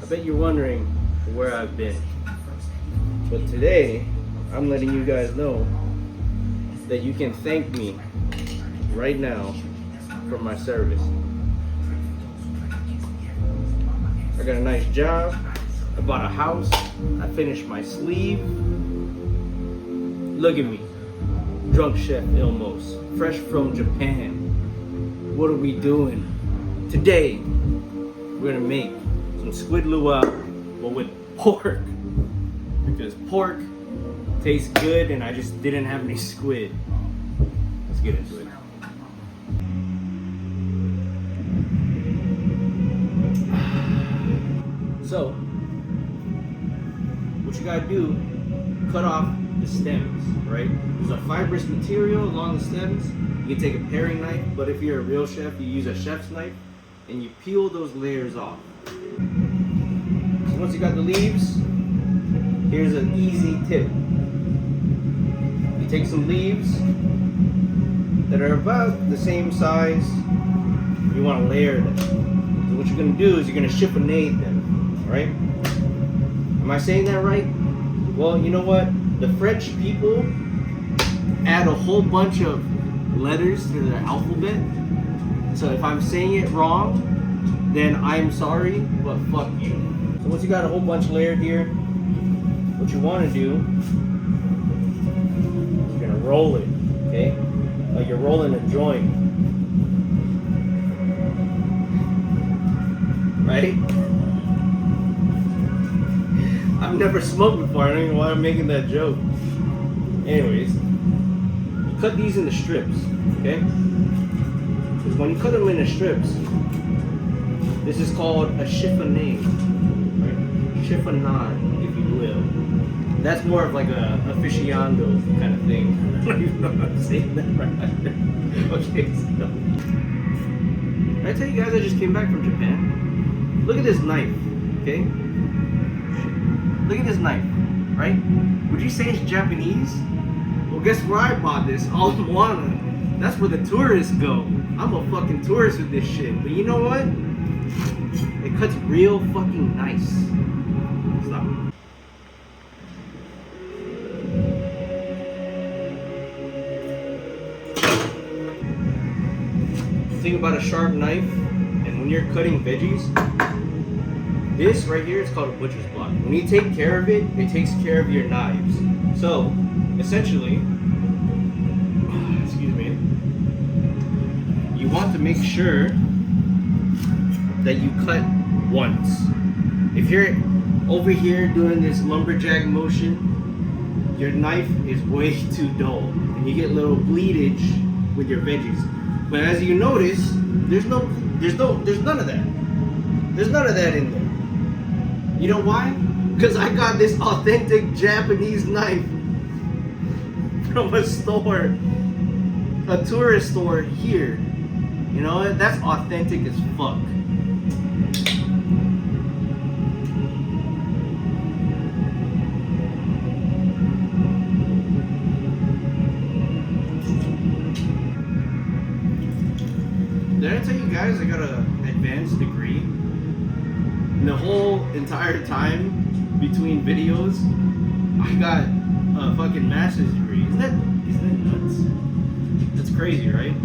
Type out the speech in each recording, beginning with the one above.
I bet you're wondering where I've been. But today, I'm letting you guys know that you can thank me right now for my service. I got a nice job, I bought a house, I finished my sleeve. Look at me, drunk chef Ilmos, fresh from Japan. What are we doing? Today, we're gonna make some Squid Luau, but with pork. Because pork tastes good and I just didn't have any squid. Let's get into it. So, what you gotta do, cut off the stems, right? There's a fibrous material along the stems. You can take a paring knife, but if you're a real chef, you use a chef's knife and you peel those layers off. So once you got the leaves, here's an easy tip. You take some leaves that are about the same size. You want to layer them. So what you're going to do is you're going to chiffonade them, right? Am I saying that right? Well, you know what? The French people add a whole bunch of letters to their alphabet. So if I'm saying it wrong, then I'm sorry, but fuck you. So once you got a whole bunch layered here, what you want to do is you're going to roll it, okay? Like you're rolling a joint. Right? I've never smoked before. I don't even know why I'm making that joke. Anyways, you cut these into strips, okay? Because when you cut them into strips, this is called a chiffonade, right? Chiffonade, if you will. That's more of like a aficionado kind of thing. I don't even know if I'm saying that right. Okay, so. Did I tell you guys I just came back from Japan? Look at this knife, okay? Look at this knife, right? Would you say it's Japanese? Well, guess where I bought this? Moana. That's where the tourists go. I'm a fucking tourist with this shit. But you know what? It cuts real fucking nice. Stop. Think about a sharp knife, and when you're cutting veggies, this right here is called a butcher's block. When you take care of it, it takes care of your knives. So, essentially, excuse me, you want to make sure that you cut once. If you're over here doing this lumberjack motion, your knife is way too dull, and you get little bleedage with your veggies. But as you notice, there's none of that. There's none of that in there. You know why? Because I got this authentic Japanese knife from a store, a tourist store here. You know, that's authentic as fuck. Did I tell you guys I got an advanced degree? And the whole entire time between videos, I got a fucking master's degree. Isn't that nuts? That's crazy, right?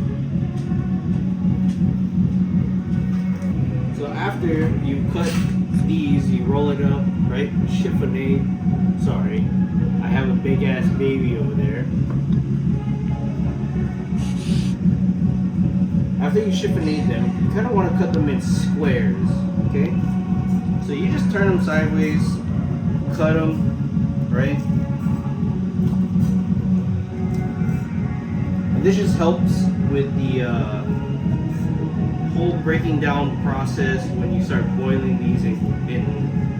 So after you cut these, you roll it up, right? Chiffonade. Sorry, I have a big ass baby over there. After you chiffonade them, you kind of want to cut them in squares, okay? So you just turn them sideways, cut them, right? And this just helps with the whole breaking down process when you start boiling these and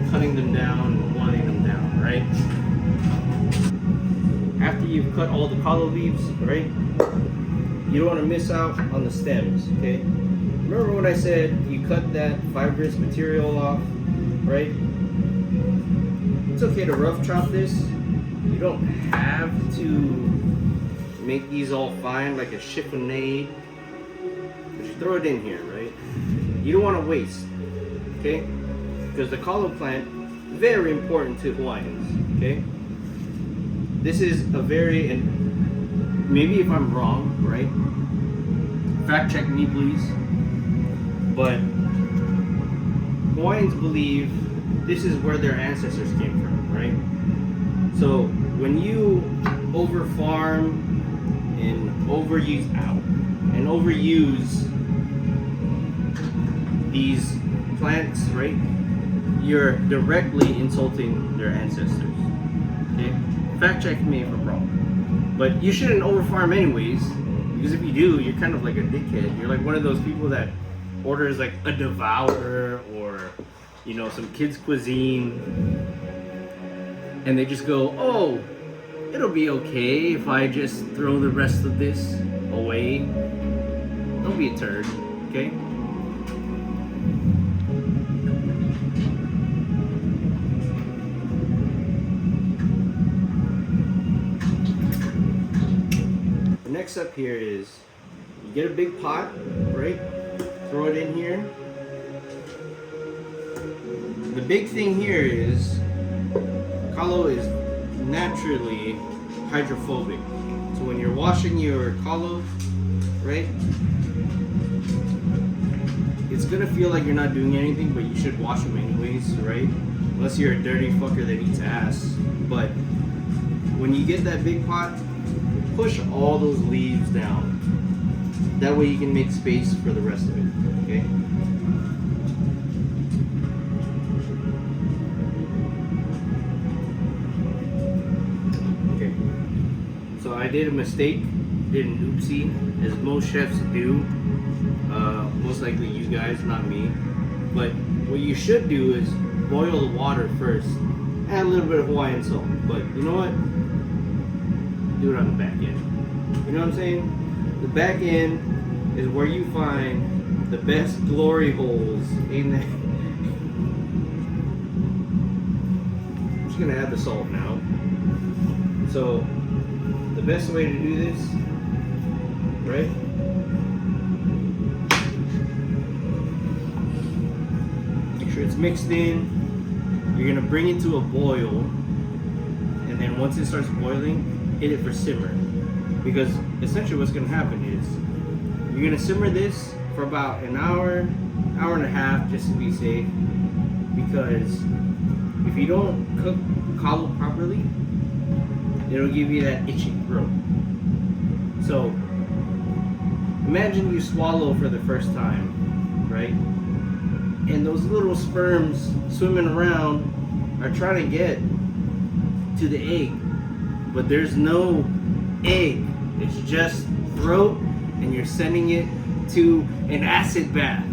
cutting them down and boiling them down, right? After you've cut all the collo leaves, right? You don't want to miss out on the stems, okay? Remember when I said you cut that fibrous material off, right? It's okay to rough chop this. You don't have to make these all fine like a chiffonade. But you throw it in here, right? You don't want to waste, okay? because the kalo plant, very important to Hawaiians. Okay, this is a very, and maybe if I'm wrong, right? Fact check me, please. But Hawaiians believe this is where their ancestors came from, right? So when you over farm and overuse these plants, right? You're directly insulting their ancestors. Okay? Fact check me if I'm wrong. But you shouldn't overfarm anyways, because if you do, you're kind of like a dickhead. You're like one of those people that orders like a Devour or, you know, some kids' cuisine, and they just go, oh, it'll be okay if I just throw the rest of this away. Don't be a turd, okay? The next up here is you get a big pot, right? Throw it in here. The big thing here is kalo is naturally hydrophobic. So when you're washing your kalo, right, it's gonna feel like you're not doing anything, but you should wash them anyways, right? Unless you're a dirty fucker that eats ass. But when you get that big pot, push all those leaves down. That way you can make space for the rest of it, okay? Okay. So I did a mistake, did an oopsie, as most chefs do. Most likely you guys, not me. But what you should do is boil the water first. Add a little bit of Hawaiian salt. But you know what? Do it on the back end. You know what I'm saying? The back end is where you find the best glory holes in that. I'm just gonna add the salt now. So the best way to do this, right? Make sure it's mixed in. You're gonna bring it to a boil, and then once it starts boiling, hit it for simmer. Because essentially what's gonna happen is you're gonna simmer this for about an hour, hour and a half, just to be safe. Because if you don't cook kalo properly, it'll give you that itchy throat. So imagine you swallow for the first time, right? And those little sperms swimming around are trying to get to the egg, but there's no egg. It's just throat, and you're sending it to an acid bath.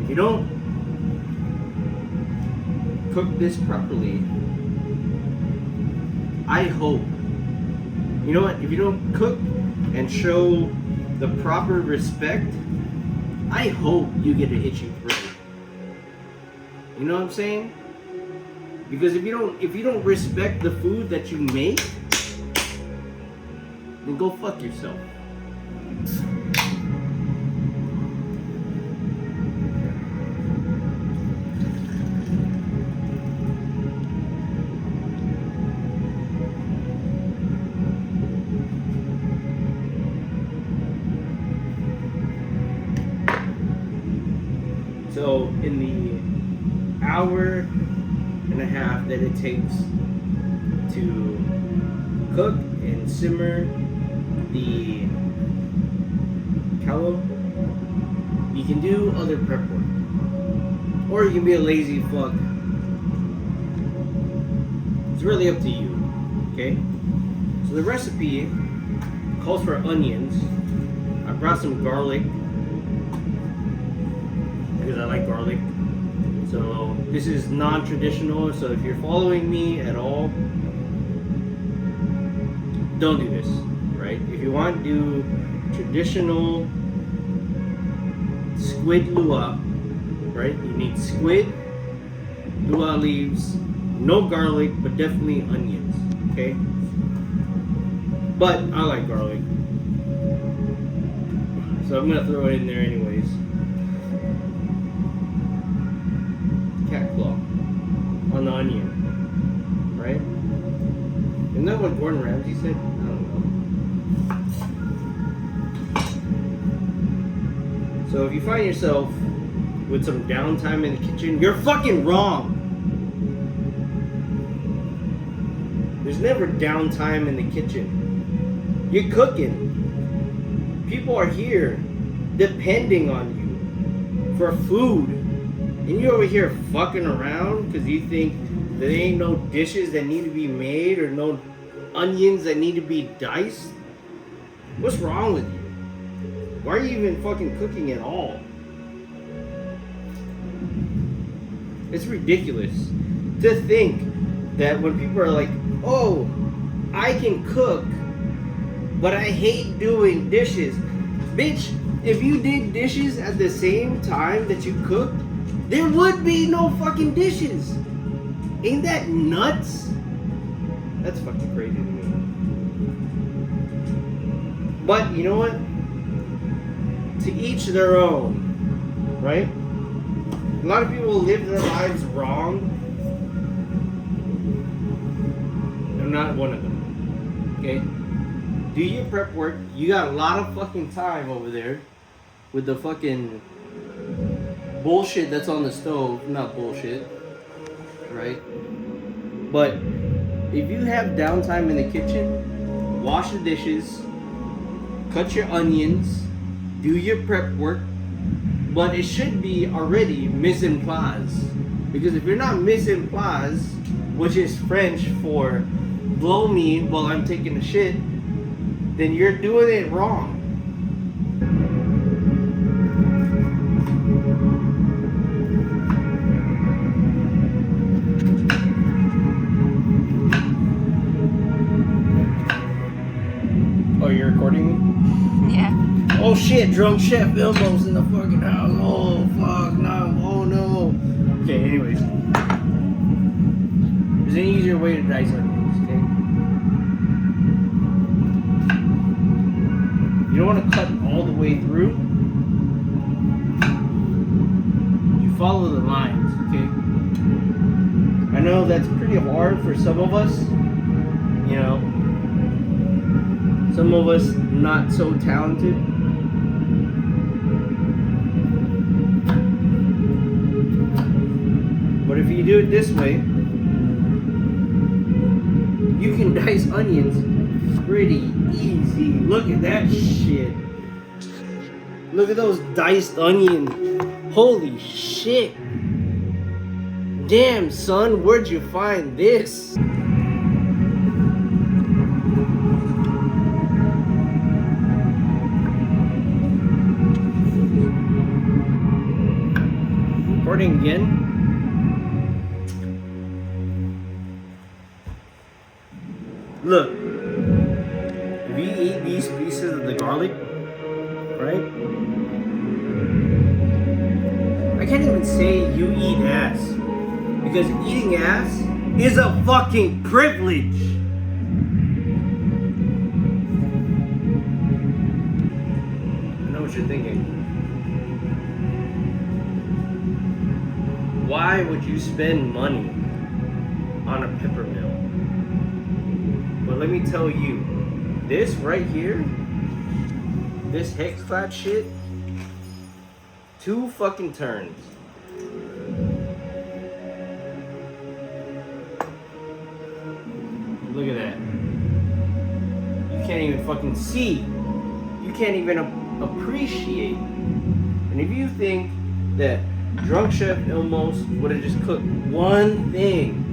If you don't cook this properly, I hope, you know what, if you don't cook and show the proper respect, I hope you get an itchy throat. You know what I'm saying? Because if you don't respect the food that you make, then go fuck yourself. So in the hour and a half that it takes to cook and simmer the kalo, you can do other prep work, or you can be a lazy fuck. It's really up to you, okay? So the recipe calls for onions. I brought some garlic because I like garlic. So this is non-traditional, so if you're following me at all, don't do this, right? If you want to do traditional squid luau, right? You need squid, luau leaves, no garlic, but definitely onions, okay? But I like garlic, so I'm gonna throw it in there anyways. onion, right? Isn't that what Gordon Ramsay said? I don't know. So if you find yourself with some downtime in the kitchen, you're fucking wrong. There's never downtime in the kitchen. You're cooking. People are here depending on you for food. And you're over here fucking around because you think there ain't no dishes that need to be made or no onions that need to be diced? What's wrong with you? Why are you even fucking cooking at all? It's ridiculous to think that when people are like, oh, I can cook, but I hate doing dishes. Bitch, if you did dishes at the same time that you cooked, there would be no fucking dishes. Ain't that nuts? That's fucking crazy to me. But you know what? To each their own, right? A lot of people live their lives wrong. I'm not one of them. Okay? Do your prep work. You got a lot of fucking time over there with the fucking bullshit that's on the stove. Not bullshit, right? But if you have downtime in the kitchen, wash the dishes, cut your onions, do your prep work, but it should be already mise en place. Because if you're not mise en place, which is French for blow me while I'm taking a shit, then you're doing it wrong. Oh, you're recording me? Yeah. Oh shit, drunk chef Elmo's in the fucking house. Oh fuck, no, oh no. Okay, anyways. There's an easier way to dice onions, okay? You don't want to cut all the way through. You follow the lines, okay? I know that's pretty hard for some of us, you know. Some of us not so talented. But if you do it this way, you can dice onions pretty easy. Look at that shit. Look at those diced onions. Holy shit. Damn, son, where'd you find this? Recording again. Look, if you eat these pieces of the garlic, right? I can't even say you eat ass, because eating ass is a fucking privilege. I know what you're thinking. Why would you spend money on a pepper mill? But let me tell you, this right here, this hex clad shit, 2 fucking turns. Look at that. You can't even fucking see. You can't even appreciate. And if you think that Drunk Chef Ilmos would have just cooked one thing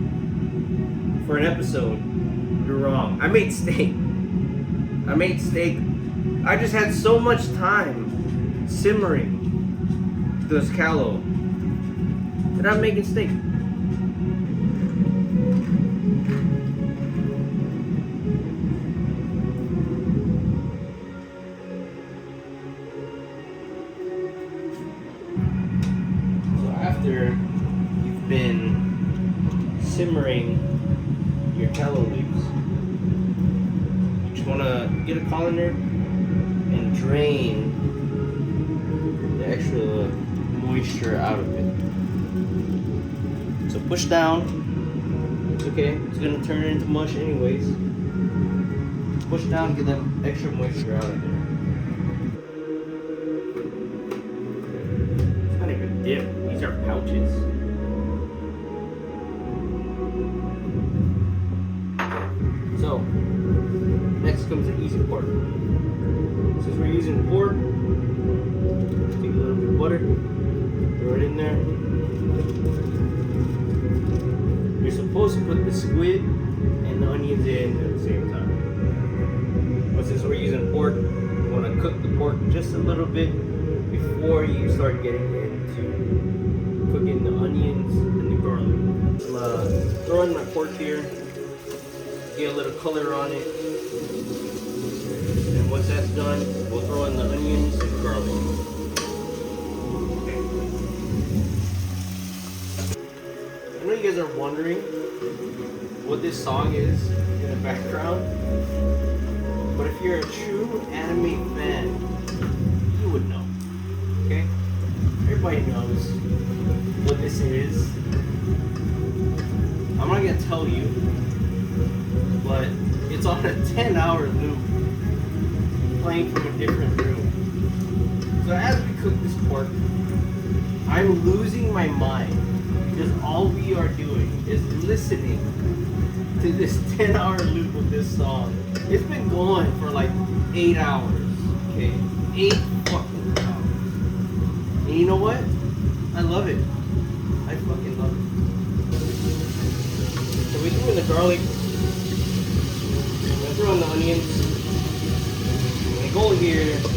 for an episode, you're wrong. I made steak. I just had so much time simmering this callo that I'm making steak. After you've been simmering your tallow leaves, you just want to get a colander and drain the extra moisture out of it. So push down It's okay. It's gonna turn into mush anyways. Push down, get that extra moisture out of there. It's not even dip. These are pouches. So, next comes the easy part. Since we're using pork, take a little bit of butter, throw it in there. You're supposed to put the squid and the onions in at the same time. But since we're using pork, you want to cook the pork just a little bit before you start getting into cooking the onions and the garlic. I'm throwing my pork here, get a little color on it. And once that's done, we'll throw in the onions and garlic. Okay. I know you guys are wondering what this song is in the background, but if you're a true anime fan, you would know. Okay? Everybody knows what this is. I'm not gonna tell you, but it's on a 10-hour loop, playing from a different room. So as we cook this pork, I'm losing my mind because all we are doing is listening to this 10-hour loop of this song. It's been going for like 8 hours, okay? 8 fucking hours. And you know what? I love it. I fucking love it. So we threw in the garlic. I throw in the onions. My goal here is to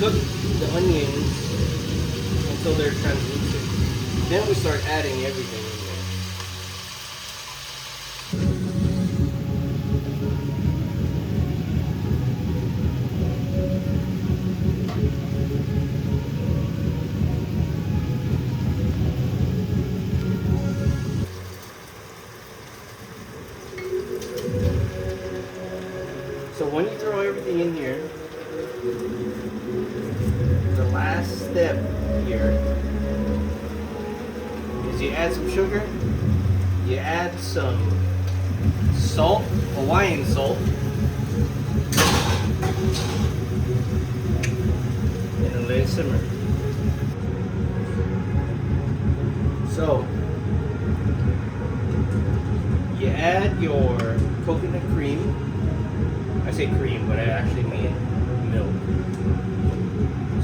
cook the onions until they're translucent. Then we start adding everything in there. So when you throw everything in here, the last step here is you add some sugar, you add some salt, Hawaiian salt, and then let it simmer. So you add your coconut cream. I say cream, but I actually mean milk.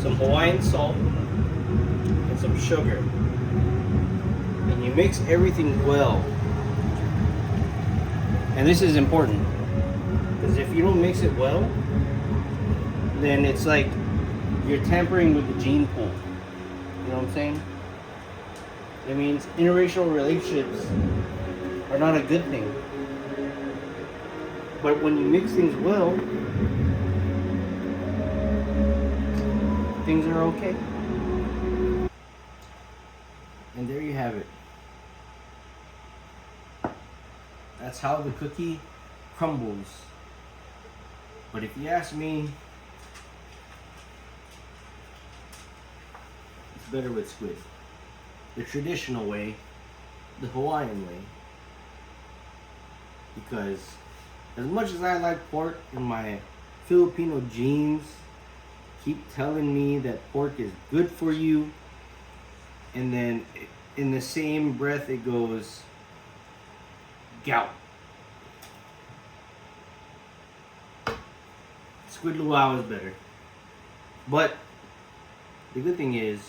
Some Hawaiian salt and some sugar. And you mix everything well. And this is important, because if you don't mix it well, then it's like you're tampering with the gene pool. You know what I'm saying? It means interracial relationships are not a good thing. But when you mix things well, things are okay. And there you have it. That's how the cookie crumbles. But if you ask me, it's better with squid. The traditional way, the Hawaiian way. Because as much as I like pork and my Filipino genes keep telling me that pork is good for you, and then in the same breath it goes gout. Squid Luau is better. But the good thing is,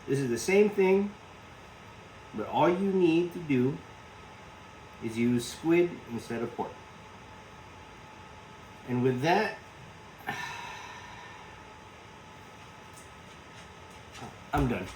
this is the same thing, but all you need to do is use squid instead of pork. And with that, I'm done.